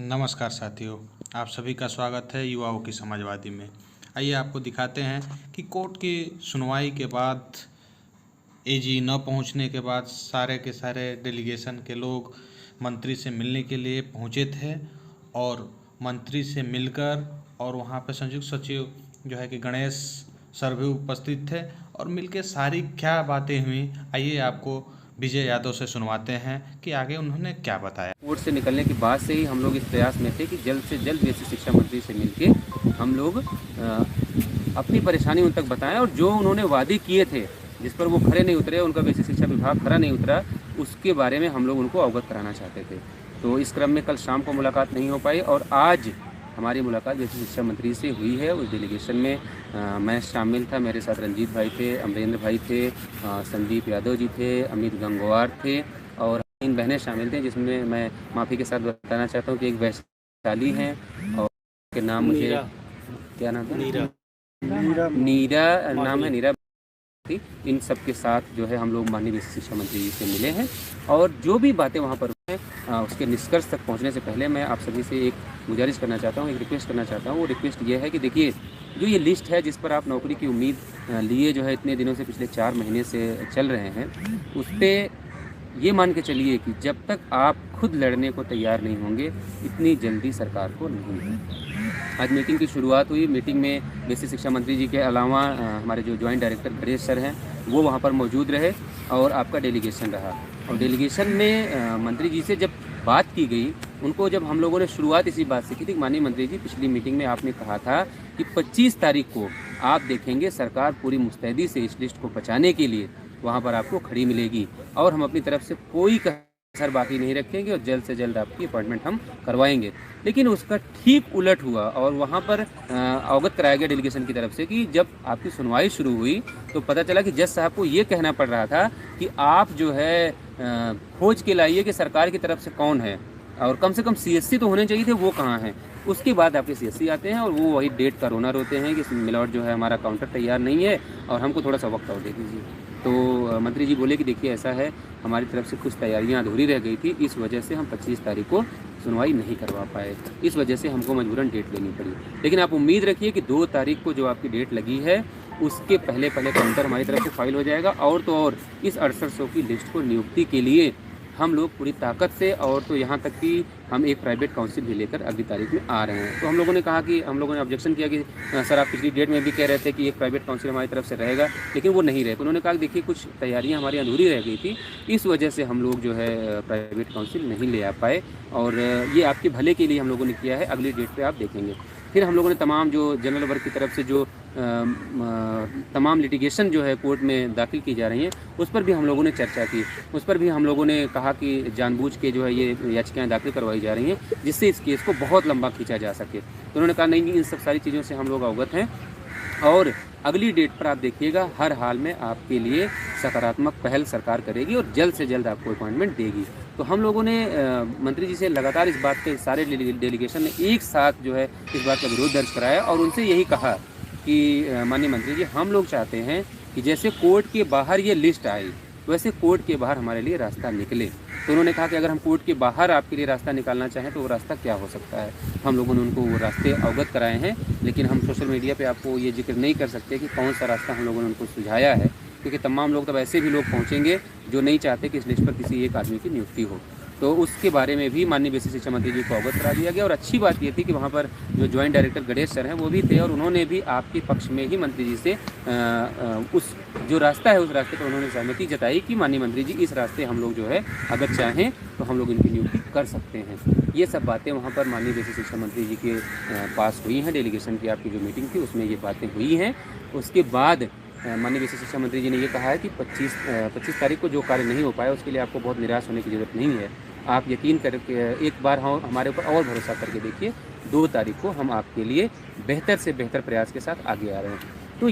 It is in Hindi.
नमस्कार साथियों, आप सभी का स्वागत है युवाओं की समाजवादी में। आइए आपको दिखाते हैं कि कोर्ट की सुनवाई के बाद एजी न पहुंचने के बाद सारे के सारे डेलीगेशन के लोग मंत्री से मिलने के लिए पहुंचे थे और मंत्री से मिलकर और वहां पर संयुक्त सचिव जो है कि गणेश सर भी उपस्थित थे और मिलके सारी क्या बातें हुई, आइए आपको विजय यादव से सुनवाते हैं कि आगे उन्होंने क्या बताया। कोर्ट से निकलने के बाद से ही हम लोग इस प्रयास में थे कि जल्द से जल्द बेसिक शिक्षा मंत्री से मिलके हम लोग अपनी परेशानी उन तक बताएं और जो उन्होंने वादे किए थे जिस पर वो खरे नहीं उतरे, उनका बेसिक शिक्षा विभाग खरा नहीं उतरा, उसके बारे में हम लोग उनको अवगत कराना चाहते थे। तो इस क्रम में कल शाम को मुलाकात नहीं हो पाई और आज हमारी मुलाकात बेसिक शिक्षा मंत्री से हुई है। उस डेलीगेशन में मैं शामिल था, मेरे साथ रंजीत भाई थे, अमरेंद्र भाई थे, संदीप यादव जी थे, अमित गंगवार थे और 3 बहनें शामिल थे, जिसमें मैं माफ़ी के साथ बताना चाहता हूँ कि एक वैशाली हैं और के नाम मुझे क्या नाम था, नीरा नाम है, नीरा थी। इन सब के साथ जो है हम लोग माननीय बेसिक शिक्षा मंत्री जी से मिले हैं और जो भी बातें वहाँ पर हुई हैं उसके निष्कर्ष तक पहुँचने से पहले मैं आप सभी से एक गुजारिश करना चाहता हूँ, एक रिक्वेस्ट करना चाहता हूँ। वो रिक्वेस्ट ये है कि देखिए, जो ये लिस्ट है जिस पर आप नौकरी की उम्मीद लिए जो है इतने दिनों से, पिछले 4 महीने से चल रहे हैं, उस पर ये मान के चलिए कि जब तक आप खुद लड़ने को तैयार नहीं होंगे इतनी जल्दी सरकार को नहीं है। आज मीटिंग की शुरुआत हुई। मीटिंग में बेसिक शिक्षा मंत्री जी के अलावा हमारे जो ज्वाइंट डायरेक्टर गणेश सर हैं वो वहाँ पर मौजूद रहे और आपका डेलीगेशन रहा। और डेलीगेशन में मंत्री जी से जब बात की गई, उनको जब हम लोगों ने शुरुआत इसी बात से की थी, माननीय मंत्री जी पिछली मीटिंग में आपने कहा था कि 25 तारीख को आप देखेंगे सरकार पूरी मुस्तैदी से इस लिस्ट को बचाने के लिए वहाँ पर आपको खड़ी मिलेगी और हम अपनी तरफ से कोई कसर बाकी नहीं रखेंगे और जल्द से जल्द आपकी अपॉइंटमेंट हम करवाएंगे। लेकिन उसका ठीक उलट हुआ और वहाँ पर अवगत कराया गया डेलीगेशन की तरफ से कि जब आपकी सुनवाई शुरू हुई तो पता चला कि जज साहब को ये कहना पड़ रहा था कि आप जो है खोज के लाइए कि सरकार की तरफ से कौन है और कम से कम सीएससी तो होने चाहिए थे, वो कहाँ हैं। उसके बाद आपके सीएससी आते हैं और वो वही डेट का रोना रोते हैं कि मिलॉर्ड जो है हमारा काउंटर तैयार नहीं है और हमको थोड़ा सा वक्त और दे दीजिए। तो मंत्री जी बोले कि देखिए ऐसा है, हमारी तरफ से कुछ तैयारियां अधूरी रह गई थी, इस वजह से हम 25 तारीख को सुनवाई नहीं करवा पाए, इस वजह से हमको मजबूरन डेट लेनी पड़ी। लेकिन आप उम्मीद रखिए कि 2 तारीख को जो आपकी डेट लगी है उसके पहले काउंटर हमारी तरफ से फाइल हो जाएगा और तो और इस 6800 की लिस्ट को नियुक्ति के लिए हम लोग पूरी ताकत से, और तो यहाँ तक कि हम एक प्राइवेट काउंसिल भी लेकर अगली तारीख में आ रहे हैं। तो हम लोगों ने कहा कि हम लोगों ने ऑब्जेक्शन किया कि सर आप पिछली डेट में भी कह रहे थे कि एक प्राइवेट काउंसिल हमारी तरफ से रहेगा, लेकिन वो नहीं रहे। तो उन्होंने कहा कि देखिए कुछ तैयारियां हमारी अधूरी रह गई थी, इस वजह से हम लोग जो है प्राइवेट काउंसिल नहीं ले आ पाए और ये आपके भले के लिए हम लोगों ने किया है, अगली डेट पर आप देखेंगे। फिर हम लोगों ने तमाम जो जनरल वर्ग की तरफ से जो तमाम लिटिगेशन जो है कोर्ट में दाखिल की जा रही हैं उस पर भी हम लोगों ने चर्चा की। उस पर भी हम लोगों ने कहा कि जानबूझ के जो है ये याचिकाएं दाखिल करवाई जा रही हैं जिससे इस केस को बहुत लंबा खींचा जा सके। तो उन्होंने कहा नहीं, इन सब सारी चीज़ों से हम लोग अवगत हैं और अगली डेट पर आप देखिएगा हर हाल में आपके लिए सकारात्मक पहल सरकार करेगी और जल्द से जल्द आपको अपॉइंटमेंट देगी। तो हम लोगों ने मंत्री जी से लगातार इस बात पे सारे डेलीगेशन ने एक साथ जो है इस बात का विरोध दर्ज कराया और उनसे यही कहा कि माननीय मंत्री जी, हम लोग चाहते हैं कि जैसे कोर्ट के बाहर ये लिस्ट आई वैसे कोर्ट के बाहर हमारे लिए रास्ता निकले। तो उन्होंने कहा कि अगर हम कोर्ट के बाहर आपके लिए रास्ता निकालना चाहें तो वो रास्ता क्या हो सकता है। हम लोगों ने उनको वो रास्ते अवगत कराए हैं, लेकिन हम सोशल मीडिया पे आपको ये जिक्र नहीं कर सकते कि कौन सा रास्ता हम लोगों ने उनको सुझाया है, क्योंकि तमाम लोग तब ऐसे भी लोग पहुँचेंगे जो नहीं चाहते कि इस लिस्ट पर किसी एक आदमी की नियुक्ति हो। तो उसके बारे में भी माननीय बेसिक शिक्षा मंत्री जी को अवगत करा दिया गया और अच्छी बात ये थी कि वहाँ पर जो ज्वाइंट डायरेक्टर गणेश सर हैं वो भी थे और उन्होंने भी आपके पक्ष में ही मंत्री जी से उस जो रास्ता है उस रास्ते पर उन्होंने सहमति जताई कि माननीय मंत्री जी इस रास्ते हम लोग जो है अगर चाहें तो हम लोग इनकी नियुक्ति कर सकते हैं। ये सब बातें वहाँ पर माननीय बेसिक शिक्षा मंत्री जी के पास हुई हैं। डेलीगेशन की आपकी जो मीटिंग थी उसमें ये बातें हुई हैं। उसके बाद माननीय बेसिक शिक्षा मंत्री जी ने ये कहा है कि 25 तारीख को जो कार्य नहीं हो पाया उसके लिए आपको बहुत निराश होने की ज़रूरत नहीं है। आप यकीन करके एक बार हमारे ऊपर और भरोसा करके देखिए, 2 तारीख को हम आपके लिए बेहतर से बेहतर प्रयास के साथ आगे आ रहे हैं। तो